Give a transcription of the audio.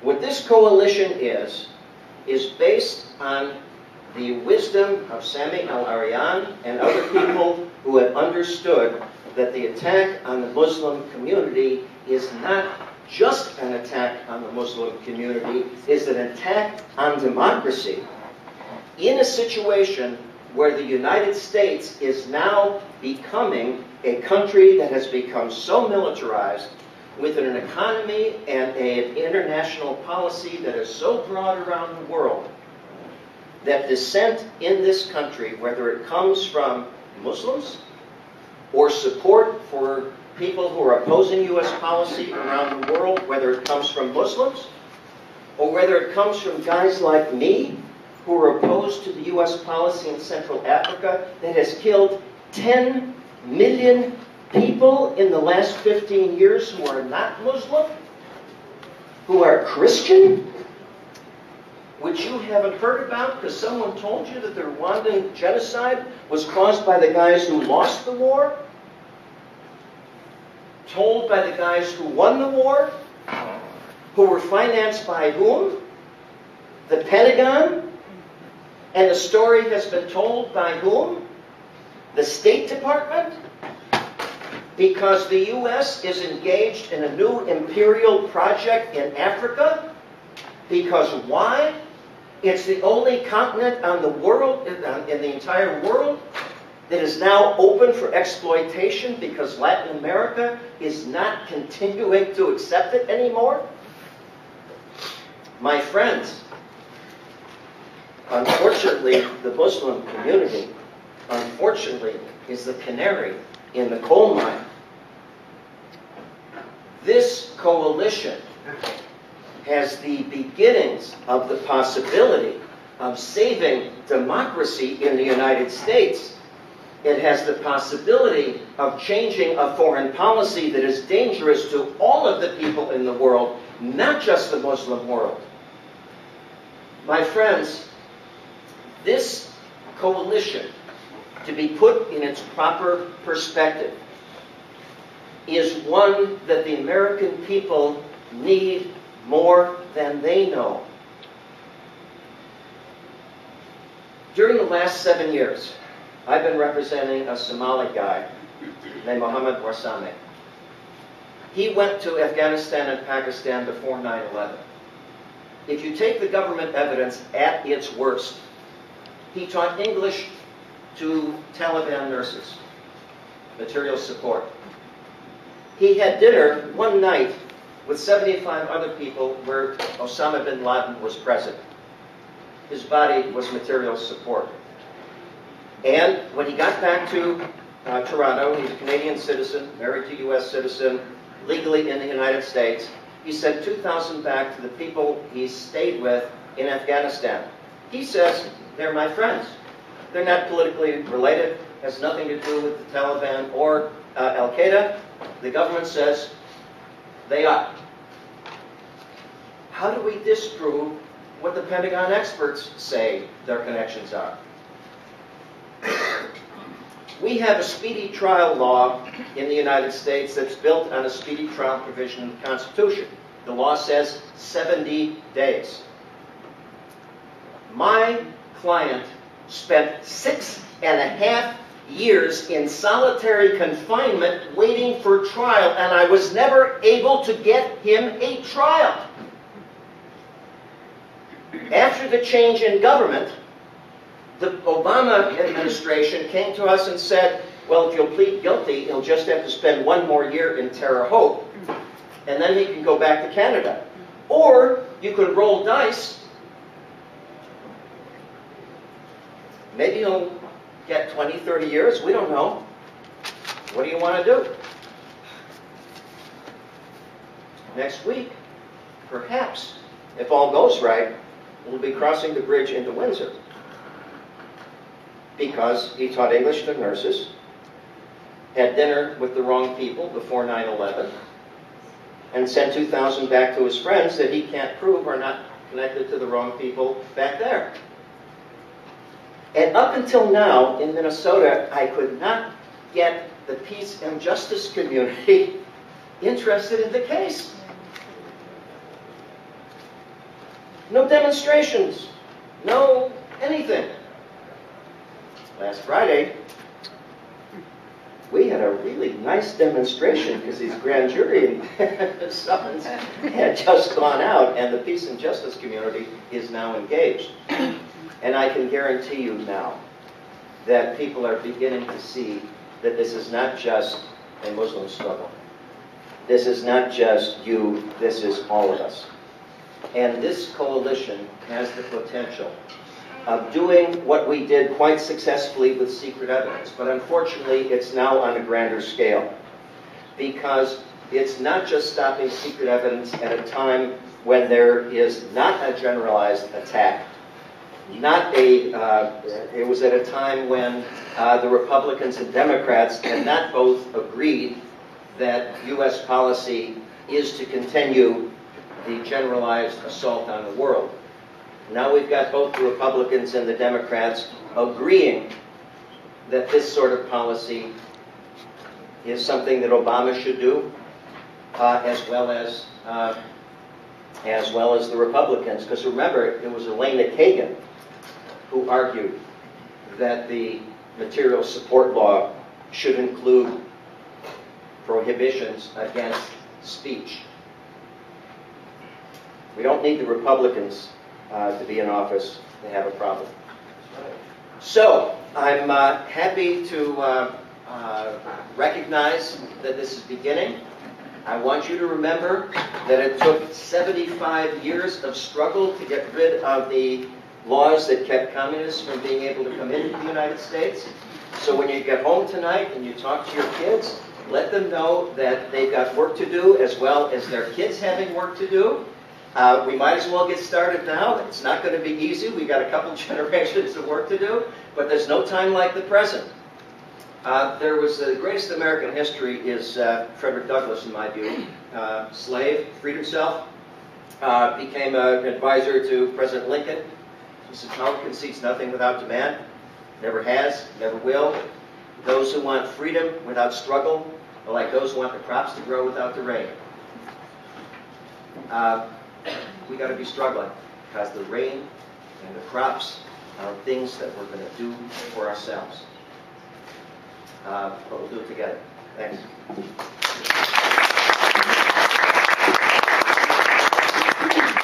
What this coalition is based on the wisdom of Sami al-Arian and other people who have understood that the attack on the Muslim community is not just an attack on the Muslim community, is an attack on democracy in a situation where the United States is now becoming a country that has become so militarized, with an economy and an international policy that is so broad around the world, that dissent in this country, whether it comes from Muslims or support for people who are opposing U.S. policy around the world, whether it comes from Muslims or whether it comes from guys like me who are opposed to the U.S. policy in Central Africa that has killed 10 million people in the last 15 years who are not Muslim, who are Christian, which you haven't heard about because someone told you that the Rwandan genocide was caused by the guys who lost the war, told by the guys who won the war, who were financed by whom? The Pentagon. And the story has been told by whom? The State Department. Because the U.S. is engaged in a new imperial project in Africa. Because why? It's the only continent on the world, in the entire world, that is now open for exploitation because Latin America is not continuing to accept it anymore. My friends, unfortunately, the Muslim community, unfortunately, is the canary in the coal mine. This coalition has the beginnings of the possibility of saving democracy in the United States. It has the possibility of changing a foreign policy that is dangerous to all of the people in the world, not just the Muslim world. My friends, this coalition, to be put in its proper perspective, is one that the American people need more than they know. During the last 7 years, I've been representing a Somali guy named Mohammed Warsame. He went to Afghanistan and Pakistan before 9/11. If you take the government evidence at its worst, he taught English to Taliban nurses, material support. He had dinner one night with 75 other people where Osama bin Laden was present. His body was material support. And when he got back to Toronto, he's a Canadian citizen, married to a U.S. citizen, legally in the United States. He sent 2,000 back to the people he stayed with in Afghanistan. He says, they're my friends. They're not politically related, has nothing to do with the Taliban or Al-Qaeda. The government says they are. How do we disprove what the Pentagon experts say their connections are? We have a speedy trial law in the United States that's built on a speedy trial provision in the Constitution. The law says 70 days. My client spent 6.5 years in solitary confinement waiting for trial, and I was never able to get him a trial. After the change in government, the Obama administration came to us and said, well, if you'll plead guilty, he'll just have to spend 1 more year in Terre Haute, and then he can go back to Canada. Or you could roll dice. Maybe he'll get 20, 30 years. We don't know. What do you want to do? Next week, perhaps, if all goes right, we'll be crossing the bridge into Windsor. Because he taught English to nurses, had dinner with the wrong people before 9/11, and sent 2,000 back to his friends that he can't prove are not connected to the wrong people back there. And up until now, in Minnesota, I could not get the peace and justice community interested in the case. No demonstrations. No anything. Last Friday, we had a really nice demonstration because these grand jury summons had just gone out, and the peace and justice community is now engaged. And I can guarantee you now that people are beginning to see that this is not just a Muslim struggle. This is not just you, this is all of us. And this coalition has the potential of doing what we did quite successfully with secret evidence. But unfortunately, it's now on a grander scale. Because it's not just stopping secret evidence at a time when there is not a generalized attack. It was at a time when the Republicans and Democrats had not both agreed that U.S. policy is to continue the generalized assault on the world. Now we've got both the Republicans and the Democrats agreeing that this sort of policy is something that Obama should do, as well as the Republicans. Because remember, it was Elena Kagan who argued that the material support law should include prohibitions against speech. We don't need the Republicans to be in office to have a problem. So, I'm happy to recognize that this is beginning. I want you to remember that it took 75 years of struggle to get rid of the laws that kept communists from being able to come into the United States. So when you get home tonight and you talk to your kids, let them know that they've got work to do as well as their kids having work to do. We might as well get started now. It's not going to be easy. We've got a couple generations of work to do, but there's no time like the present. There was the greatest American in history is Frederick Douglass, in my view. Slave, freed himself, became an advisor to President Lincoln. He said, "Power concedes nothing without demand. Never has, never will. Those who want freedom without struggle are like those who want the crops to grow without the rain." We got to be struggling because the rain and the crops are things that we're going to do for ourselves. But we'll do it together. Thanks.